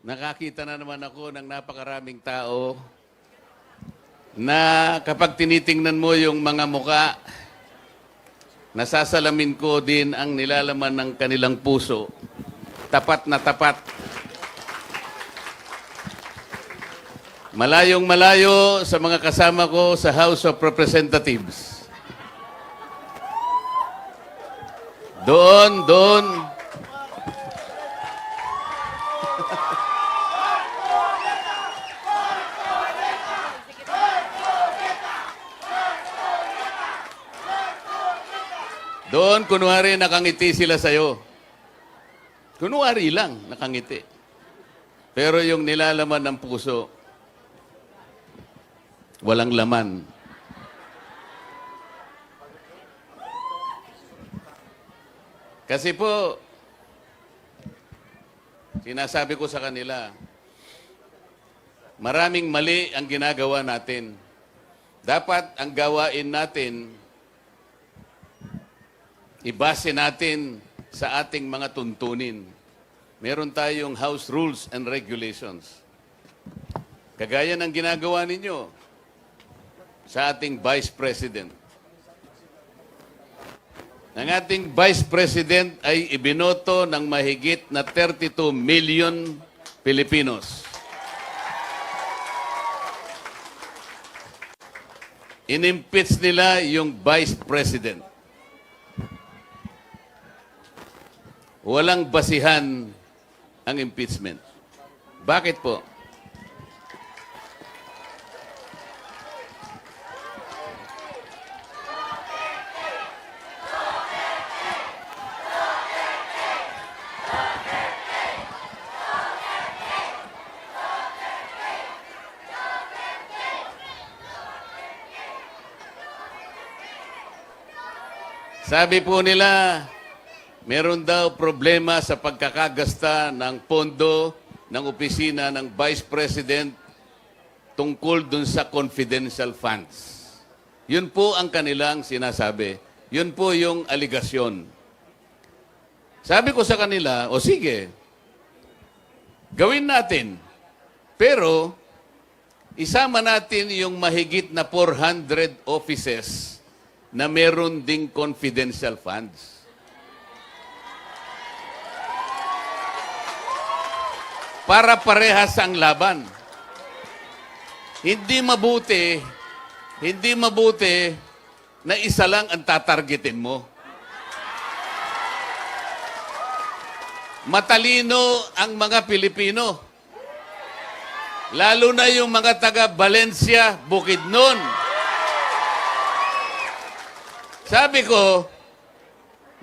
Nakakita na naman ako ng napakaraming tao na kapag tinitingnan mo yung mga muka, nasasalamin ko din ang nilalaman ng kanilang puso. Tapat na tapat. Malayong malayo sa mga kasama ko sa House of Representatives. Doon. Doon, kunwari, nakangiti sila sa'yo. Kunwari lang, nakangiti. Pero yung nilalaman ng puso, walang laman. Kasi po, sinasabi ko sa kanila, maraming mali ang ginagawa natin. Dapat ang gawain natin, ibase natin sa ating mga tuntunin. Meron tayong House Rules and Regulations. Kagaya ng ginagawa ninyo sa ating Vice President. Ang ating Vice President ay ibinoto ng mahigit na 32 million Pilipinos. Inimpeach nila yung Vice President. Walang basihan ang impeachment. Bakit po? Sabi po nila, meron daw problema sa pagkakagasta ng pondo ng opisina ng Vice President tungkol dun sa confidential funds. Yun po ang kanilang sinasabi. Yun po yung aligasyon. Sabi ko sa kanila, o sige, gawin natin. Pero, isama natin yung mahigit na 400 offices na meron ding confidential funds. Para parehas ang laban. Hindi mabuti na isa lang ang tatargetin mo. Matalino ang mga Pilipino. Lalo na yung mga taga Valencia, Bukidnon. Sabi ko,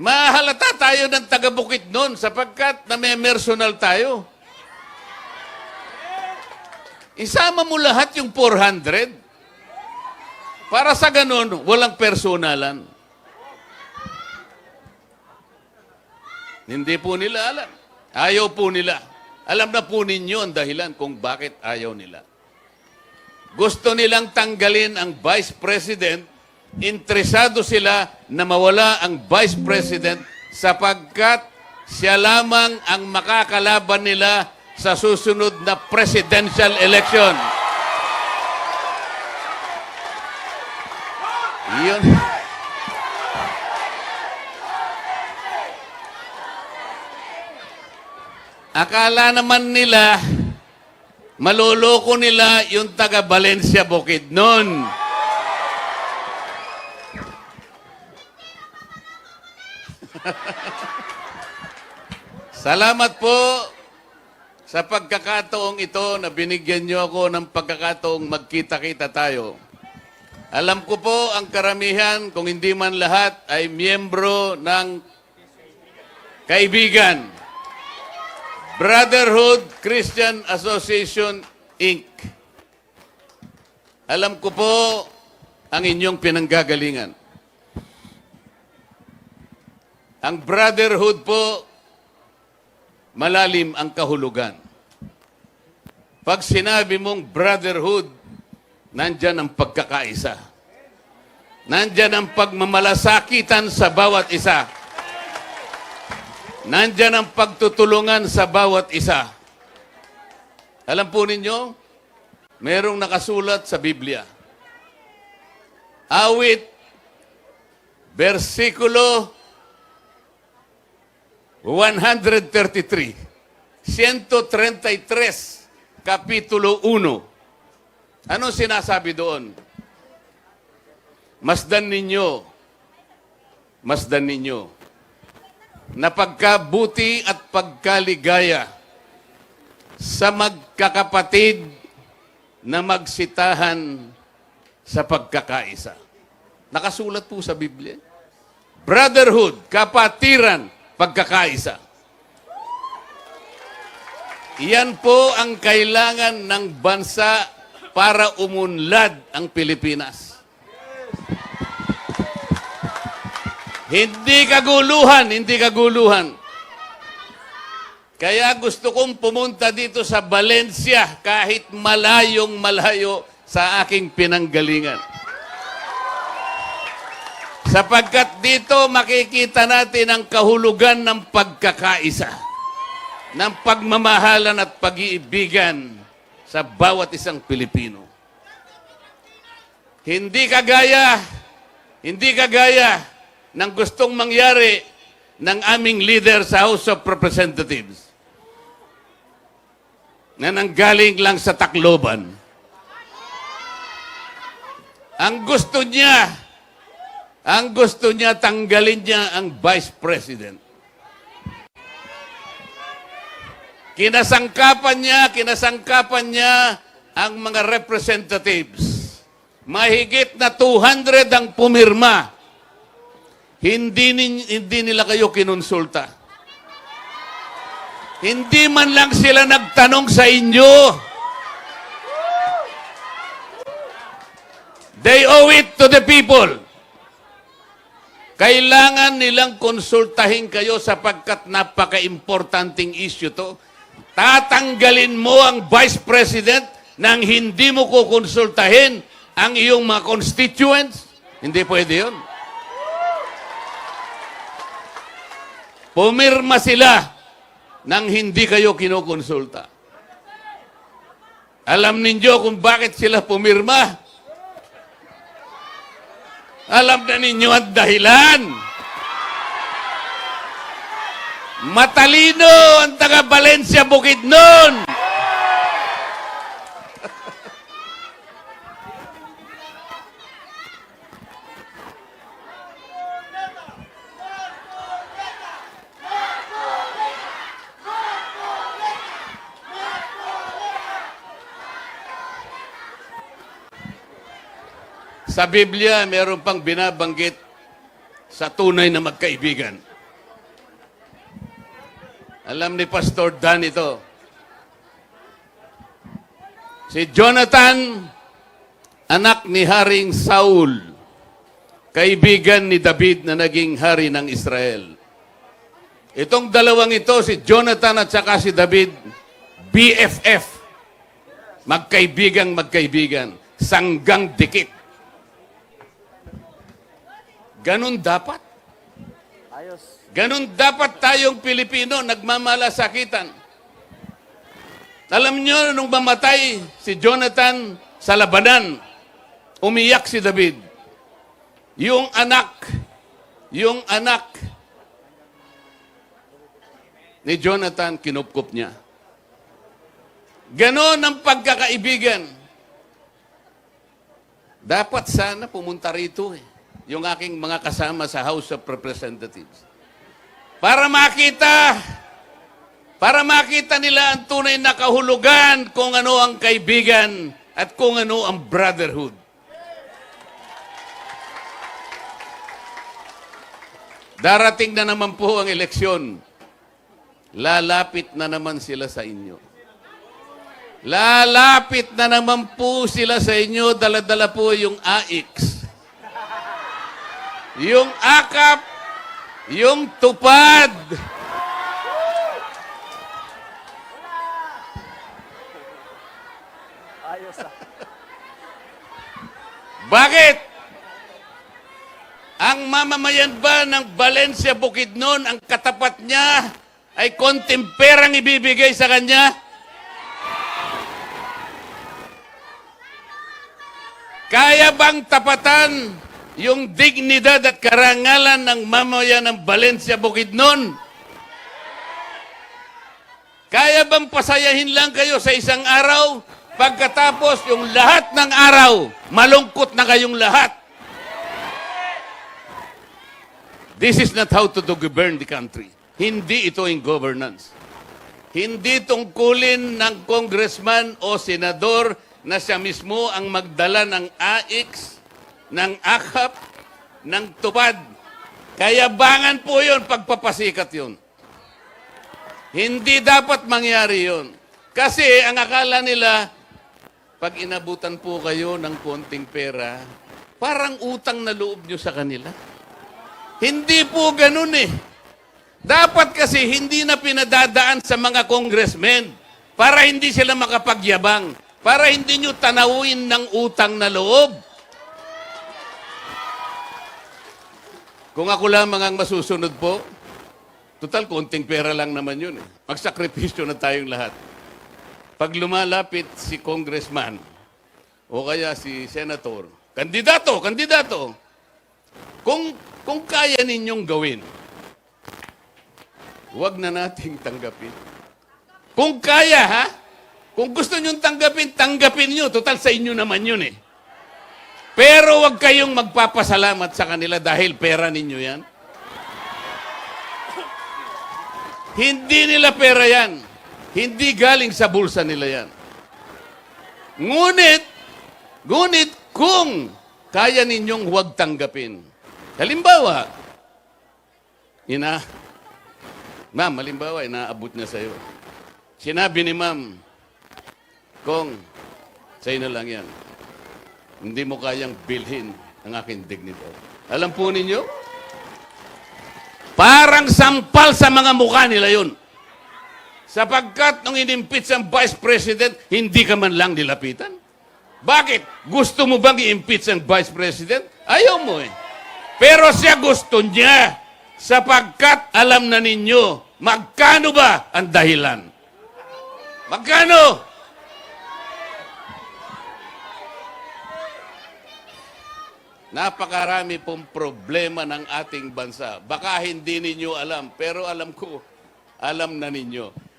mahalata tayo ng taga Bukidnon sapagkat namemersonal tayo. Isama mo lahat yung 400 para sa ganun, walang personalan. Hindi po nila alam. Ayaw po nila. Alam na po ninyo ang dahilan kung bakit ayaw nila. Gusto nilang tanggalin ang Vice President. Interesado sila na mawala ang Vice President sapagkat siya lamang ang makakalaban nila sa susunod na presidential election. Iyon. Akala naman nila, maloloko nila yung taga Valencia Bukidnon. Salamat po sa pagkakataong ito na binigyan niyo ako ng pagkakataong magkita-kita tayo. Alam ko po ang karamihan, kung hindi man lahat, ay miyembro ng kaibigan. Brotherhood Christian Association, Inc. Alam ko po ang inyong pinanggagalingan. Ang brotherhood po, malalim ang kahulugan. Pag sinabi mong brotherhood, nandyan ang pagkakaisa. Nandyan ang pagmamalasakitan sa bawat isa. Nandyan ang pagtutulungan sa bawat isa. Alam po ninyo, merong nakasulat sa Biblia. Awit, versikulo 133, 133, kapitulo 1. Anong sinasabi doon? Masdan ninyo, na pagkabuti at pagkaligaya sa magkakapatid na magsitahan sa pagkakaisa. Nakasulat po sa Biblia. Brotherhood, kapatiran, pagkakaisa. Iyan po ang kailangan ng bansa para umunlad ang Pilipinas. Hindi kaguluhan. Kaya gusto kong pumunta dito sa Valencia kahit malayong malayo sa aking pinanggalingan. Sapagkat dito makikita natin ang kahulugan ng pagkakaisa, ng pagmamahalan at pag-iibigan sa bawat isang Pilipino. Hindi kagaya ng gustong mangyari ng aming leader sa House of Representatives na nanggaling lang sa Tacloban. Ang gusto niya tanggalin niya ang Vice President. Kinasangkapan niya ang mga representatives. Mahigit na 200 ang pumirma. Hindi nila kayo kinonsulta. Hindi man lang sila nagtanong sa inyo. They owe it to the people. Kailangan nilang konsultahin kayo sapagkat napaka-importanting issue to. Tatanggalin mo ang Vice President nang hindi mo kukonsultahin ang iyong mga constituents? Hindi pwede yun. Pumirma sila nang hindi kayo kinukonsulta. Alam ninyo kung bakit sila pumirma? Alam na ninyo ang dahilan. Matalino ang taga Valencia Bukidnon. Sa Biblia, meron pang binabanggit sa tunay na magkaibigan. Alam ni Pastor Dan ito. Si Jonathan, anak ni Haring Saul, kaibigan ni David na naging hari ng Israel. Itong dalawang ito, si Jonathan at saka si David, BFF. Magkaibigan, sanggang dikit. Ganon dapat. Ganon dapat tayong Pilipino, nagmamalasakitan. Alam nyo, nung mamatay si Jonathan sa labanan, umiyak si David. Yung anak ni Jonathan, kinupkup niya. Ganon ang pagkakaibigan. Dapat sana pumunta rito yung aking mga kasama sa House of Representatives. Para makita nila ang tunay na kahulugan kung ano ang kaibigan at kung ano ang brotherhood. Darating na naman po ang eleksyon. Lalapit na naman sila sa inyo. Lalapit na naman po sila sa inyo, dala-dala po yung AIX. Yung akap, yung tupad. Bakit? Ang mamamayan ba ng Valencia Bukidnon, ang katapat niya ay konting perang ibibigay sa kanya? Kaya bang tapatan yung dignidad at karangalan ng mamayan ng Valencia, Bukidnon? Kaya bang pasayahin lang kayo sa isang araw, pagkatapos yung lahat ng araw, malungkot na kayong lahat? This is not how to govern the country. Hindi ito in governance. Hindi tungkulin ng congressman o senador na siya mismo ang magdala ng AIX, ng AKAP, ng tupad. Kayabangan po yun, pagpapasikat yun. Hindi dapat mangyari yun. Kasi ang akala nila, pag inabutan po kayo ng konting pera, parang utang na loob nyo sa kanila. Hindi po ganun eh. Dapat kasi hindi na pinadadaan sa mga congressmen para hindi sila makapagyabang, para hindi nyo tanawin ng utang na loob. Kung ako lamang ang masusunod po, total, konting pera lang naman yun eh. Magsakripisyo na tayong lahat. Pag lumalapit si congressman o kaya si senator, kandidato, kung kaya ninyong gawin, huwag na nating tanggapin. Kung kaya, ha? Kung gusto nyong tanggapin nyo. Total, sa inyo naman yun eh. Pero huwag kayong magpapasalamat sa kanila dahil pera ninyo yan. Hindi nila pera yan. Hindi galing sa bulsa nila yan. Ngunit kung kaya ninyong huwag tanggapin. Halimbawa, ma'am, halimbawa, inaabot niya sa'yo. Sinabi ni ma'am, Kong, sa'yo na lang yan. Hindi mo kayang bilhin ang aking dignidad. Alam po ninyo, parang sampal sa mga mukha nila yun. Sapagkat nung inimpeach ang Vice President, hindi ka man lang nilapitan. Bakit? Gusto mo bang i-impeach ang Vice President? Ayaw mo eh. Pero siya gusto niya. Sapagkat alam na ninyo, magkano ba ang dahilan? Magkano? Napakarami pong problema ng ating bansa. Baka hindi ninyo alam, pero alam ko, alam na ninyo.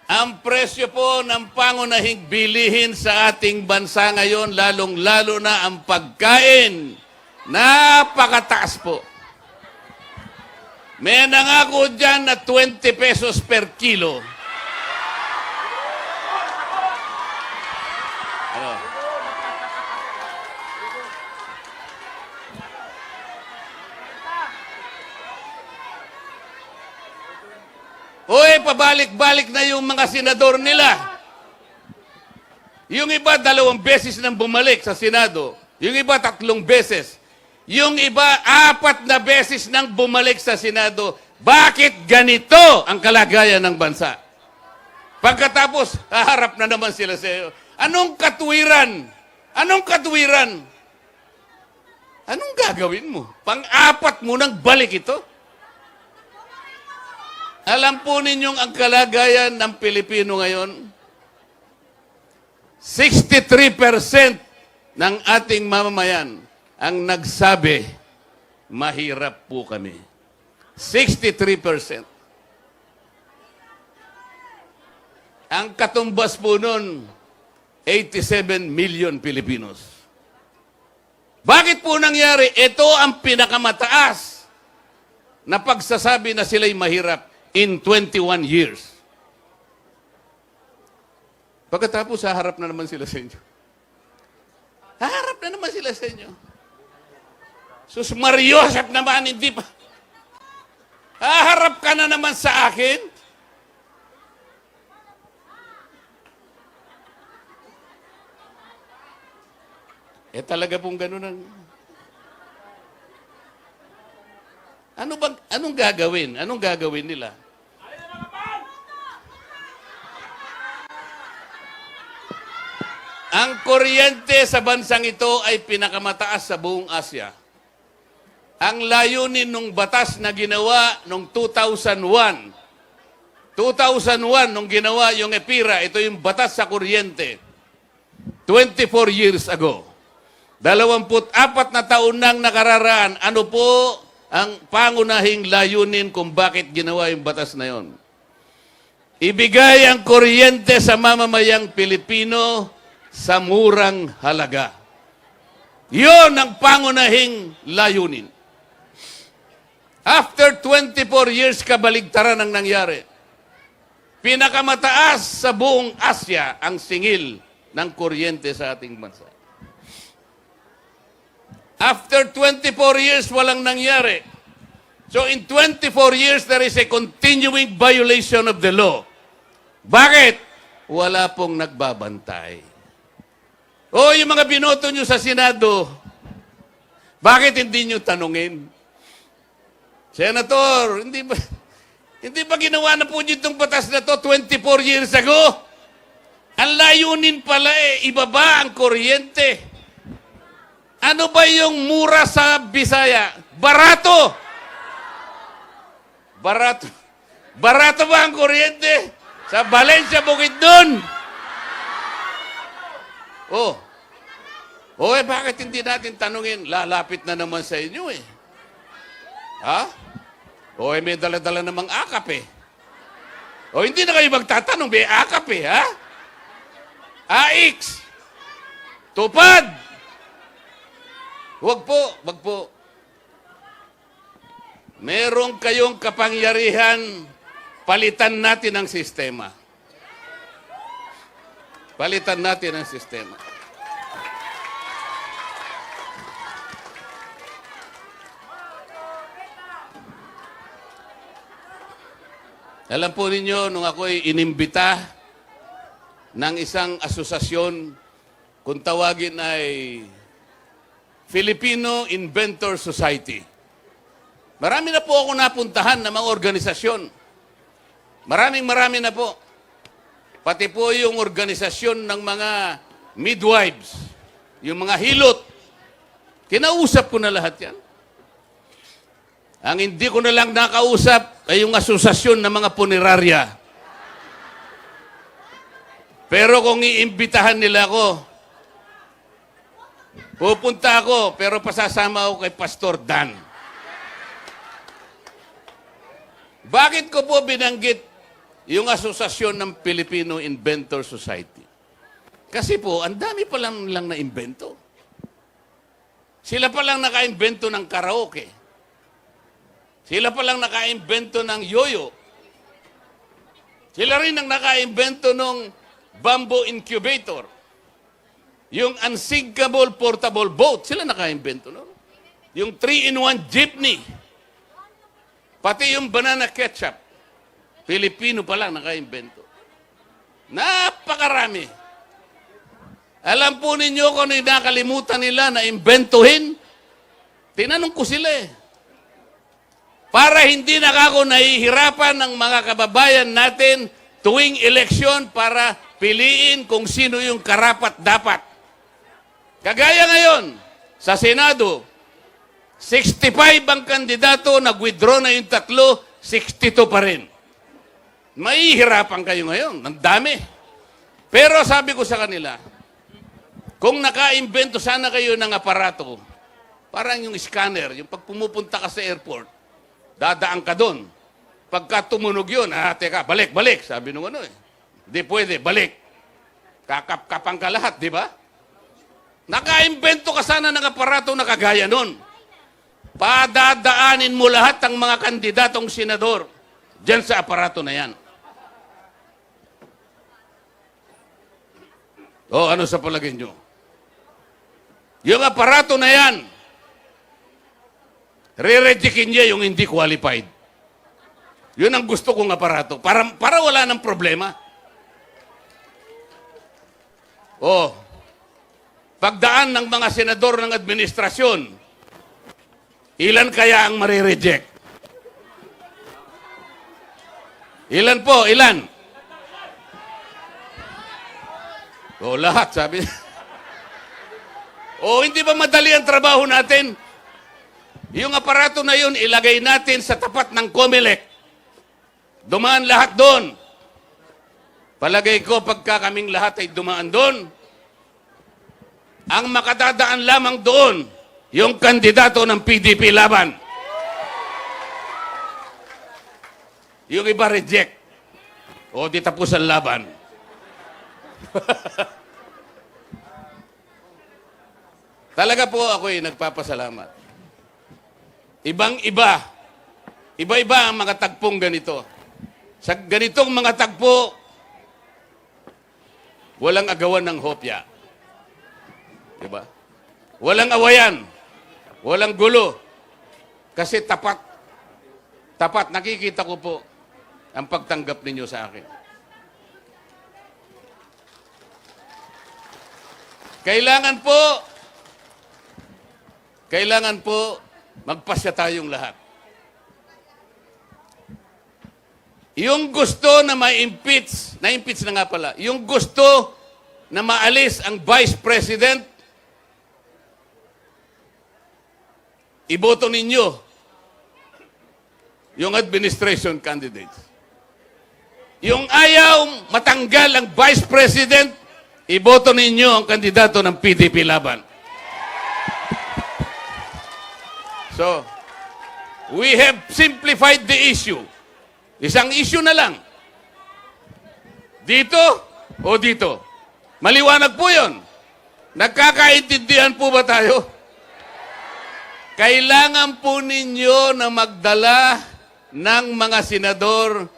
Ang presyo po ng pangunahing bilihin sa ating bansa ngayon, lalong-lalo na ang pagkain, napakataas po. May nangako dyan na 20 pesos per kilo. Ano? Hoy, pabalik-balik na yung mga senador nila. Yung iba, 2 beses nang bumalik sa Senado. Yung iba, 3 beses. Yung iba, 4 na beses nang bumalik sa Senado. Bakit ganito ang kalagayan ng bansa? Pagkatapos, haharap na naman sila sa iyo. Anong katwiran? Anong katwiran? Anong gagawin mo? Pang-4 mo nang balik ito? Alam po ninyong ang kalagayan ng Pilipino ngayon? 63% ng ating mamamayan ang nagsabi, mahirap po kami. 63%. Ang katumbas po nun, 87 million Pilipinos. Bakit po nangyari? Ito ang pinakamataas na pagsasabi na sila'y mahirap in 21 years. Pagkatapos, haharap na naman sila sa inyo. Haharap na naman sila sa inyo. Sus Mariosep naman, hindi pa. Haharap ka na naman sa akin. Talaga pong ganun ang... Anong gagawin? Anong gagawin nila? Ang kuryente sa bansang ito ay pinakamataas sa buong Asia. Ang layunin ng batas na ginawa noong 2001, nung ginawa yung EPIRA, ito yung batas sa kuryente, 24 years ago. 24 na taon nang nakararaan. Ano po ang pangunahing layunin kung bakit ginawa yung batas na yon? Ibigay ang kuryente sa mamamayang Pilipino sa murang halaga. Yon ang pangunahing layunin. After 24 years, kabaligtaran ang nangyari. Pinakamataas sa buong Asya ang singil ng kuryente sa ating bansa. After 24 years, walang nangyari. So in 24 years, there is a continuing violation of the law. Bakit? Wala pong nagbabantay. O yung mga binoto nyo sa Senado, bakit hindi nyo tanungin? Senator, hindi ba ginawa na po itong batas na to 24 years ago? Ang layunin pala ibaba ang kuryente. Ano ba yung mura sa Bisaya? Barato! Barato. Barato ba ang kuryente? Sa Valencia, Bukidnon? Bakit hindi natin tanungin? Lalapit na naman sa inyo Ha? May dala-dala namang akap hindi na kayo magtatanong, may akap ha? AX! Tupad! Wag po. Meron kayong kapangyarihan, palitan natin ang sistema. Palitan natin ang sistema. Alam po ninyo, nung ako'y inimbita ng isang asosasyon, kung tawagin ay Filipino Inventor Society. Marami na po ako napuntahan ng mga organisasyon. Marami na po. Pati po yung organisasyon ng mga midwives, yung mga hilot. Kinausap ko na lahat yan. Ang hindi ko na lang nakausap ay yung asosasyon ng mga punerarya. Pero kung iimbitahan nila ako, pupunta ako, pero pasasama ako kay Pastor Dan. Bakit ko po binanggit yung asosasyon ng Filipino Inventor Society? Kasi po, ang dami pa lang na-invento. Sila pa lang naka-invento ng karaoke. Sila pa lang naka-invento ng yoyo. Sila rin ang naka-invento ng bamboo incubator. Yung unsinkable portable boat, sila naka-invento, no? Yung 3-in-1 jeepney. Pati yung banana ketchup. Pilipino pa lang naka-invento. Napakarami. Alam po ninyo kung ano yung nakalimutan nila na imbentuhin? Tinanong ko sila Para hindi na ako nahihirapan ng mga kababayan natin tuwing eleksyon para piliin kung sino yung karapat-dapat. Kagaya ngayon, sa Senado, 65 ang kandidato, nag-withdraw na yung 3, 62 pa rin. Mahihirapan kayo ngayon, ang dami. Pero sabi ko sa kanila, kung naka-invento sana kayo ng aparato, parang yung scanner, yung pag pumupunta ka sa airport, dadaan ka doon. Pagka tumunog yun, teka, balik, sabi nung Di pwede, balik. Kakap-kapang ka lahat, di ba? Naka-invento ka sana ng aparato na kagaya nun. Padadaanin mo lahat ang mga kandidatong senador dyan sa aparato na yan. Ano sa palagay nyo? Yung aparato na yan, re-rejectin niya yung hindi qualified. Yun ang gusto kong aparato. Para wala ng problema. Pagdaan ng mga senador ng administrasyon, ilan kaya ang marireject? Ilan po? Ilan? Lahat, sabi. Hindi ba madali ang trabaho natin? Yung aparato na yun, ilagay natin sa tapat ng COMELEC. Dumaan lahat doon. Palagay ko, pagka kaming lahat ay dumaan doon, Ang makadadaan lamang doon, yung kandidato ng PDP laban. Yung iba reject. O di tapos ang laban. Talaga po ako'y nagpapasalamat. Ibang-iba. Iba-iba ang mga tagpong ganito. Sa ganitong mga tagpo, walang agawan ng hopya. Diba? Walang awayan. Walang gulo. Kasi tapat. Tapat. Nakikita ko po ang pagtanggap ninyo sa akin. Kailangan po magpasya tayong lahat. Yung gusto na ma-impeach, na-impeach na nga pala, yung gusto na maalis ang Vice President, iboto ninyo yung administration candidates. Yung ayaw matanggal ang Vice President, iboto ninyo ang kandidato ng PDP laban. So, we have simplified the issue. Isang issue na lang. Dito o dito. Maliwanag po yun. Nagkakaintindihan po ba tayo? Kailangan po ninyo na magdala ng mga senador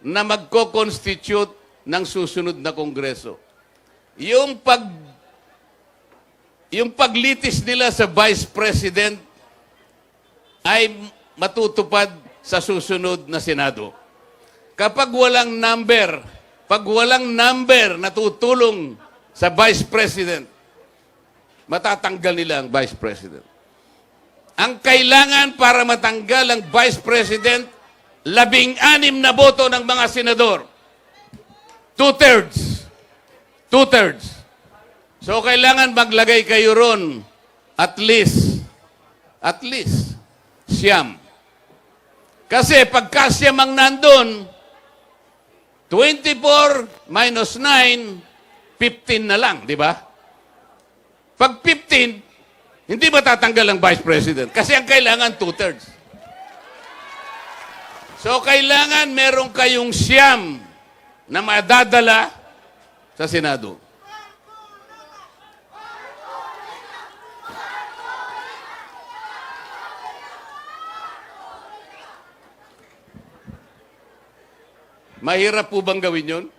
na magko-constitute ng susunod na kongreso. Yung paglitis nila sa Vice President ay matutupad sa susunod na Senado. Kapag walang number na tutulong sa Vice President, matatanggal nila ang Vice President. Ang kailangan para matanggal ang Vice President, 16 na boto ng mga senador. 2/3. 2/3. So, kailangan maglagay kayo ron at least, siyam. Kasi pagka siyam ang nandun, 24 minus 9, 15 na lang, di ba? Pag 15, hindi matatanggal ang Vice President kasi ang kailangan 2/3. So, kailangan meron kayong siyam na madadala sa Senado. Mahirap po bang gawin yun?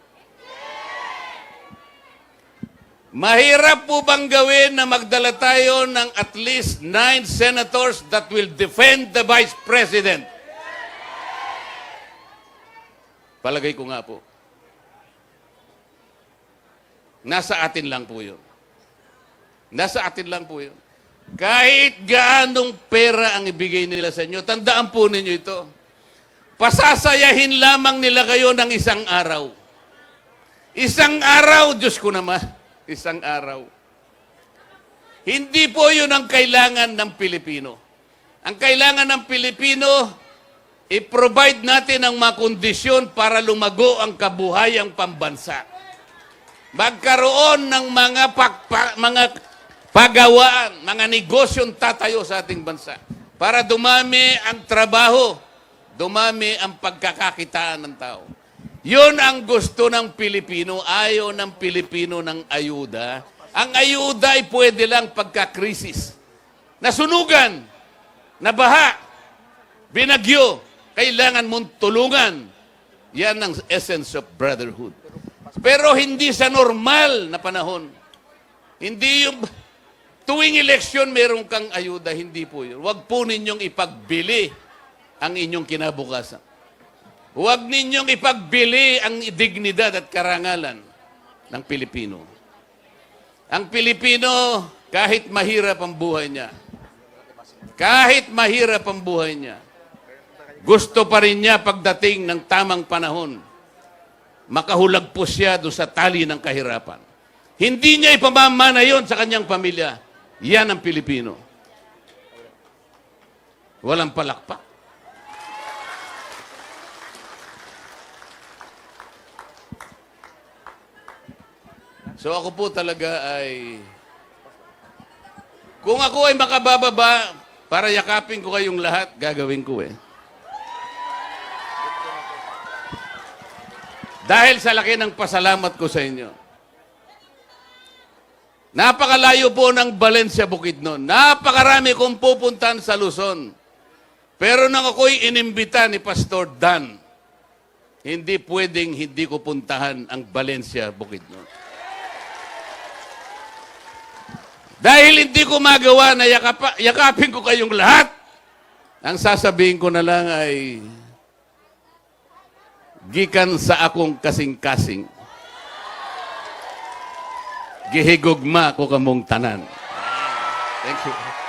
Mahirap po bang gawin na magdala tayo ng at least 9 senators that will defend the Vice President? Palagay ko nga po. Nasa atin lang po yun. Nasa atin lang po yun. Kahit gaanong pera ang ibigay nila sa inyo, tandaan po ninyo ito. Pasasayahin lamang nila kayo ng isang araw. Isang araw, Diyos ko naman, isang araw. Hindi po yun ang kailangan ng Pilipino. Ang kailangan ng Pilipino, i-provide natin ang mga kondisyon para lumago ang kabuhayang pambansa. Magkaroon ng mga pagawaan, mga negosyong tatayo sa ating bansa. Para dumami ang trabaho, dumami ang pagkakakitaan ng tao. Yun ang gusto ng Pilipino. Ayaw ng Pilipino ng ayuda. Ang ayuda ay pwede lang pagka-krisis. Nasunugan, nabaha, binagyo, kailangan mong tulungan. Yan ang essence of brotherhood. Pero hindi sa normal na panahon. Hindi yung tuwing eleksyon meron kang ayuda, hindi po yun. Huwag po ninyong ipagbili ang inyong kinabukasan. Huwag ninyong ipagbili ang dignidad at karangalan ng Pilipino. Ang Pilipino, kahit mahirap ang buhay niya, gusto pa rin niya pagdating ng tamang panahon, makahulagpos siya doon sa tali ng kahirapan. Hindi niya ipamamana yon sa kanyang pamilya. Yan ang Pilipino. Walang palakpak. So ako po talaga ay Kung ako ay makabababa para yakapin ko kayong lahat, gagawin ko eh. Dahil sa laki ng pasalamat ko sa inyo. Napakalayo po ng Valencia, Bukidnon. Napakarami kong pupuntahan sa Luzon. Pero nang ako'y inimbita ni Pastor Dan, hindi pwedeng hindi ko puntahan ang Valencia, Bukidnon. Dahil hindi ko magawa na yakapin ko kayong lahat, ang sasabihin ko na lang ay, gikan sa akong kasing-kasing, gihigugma ko kamong tanan. Thank you.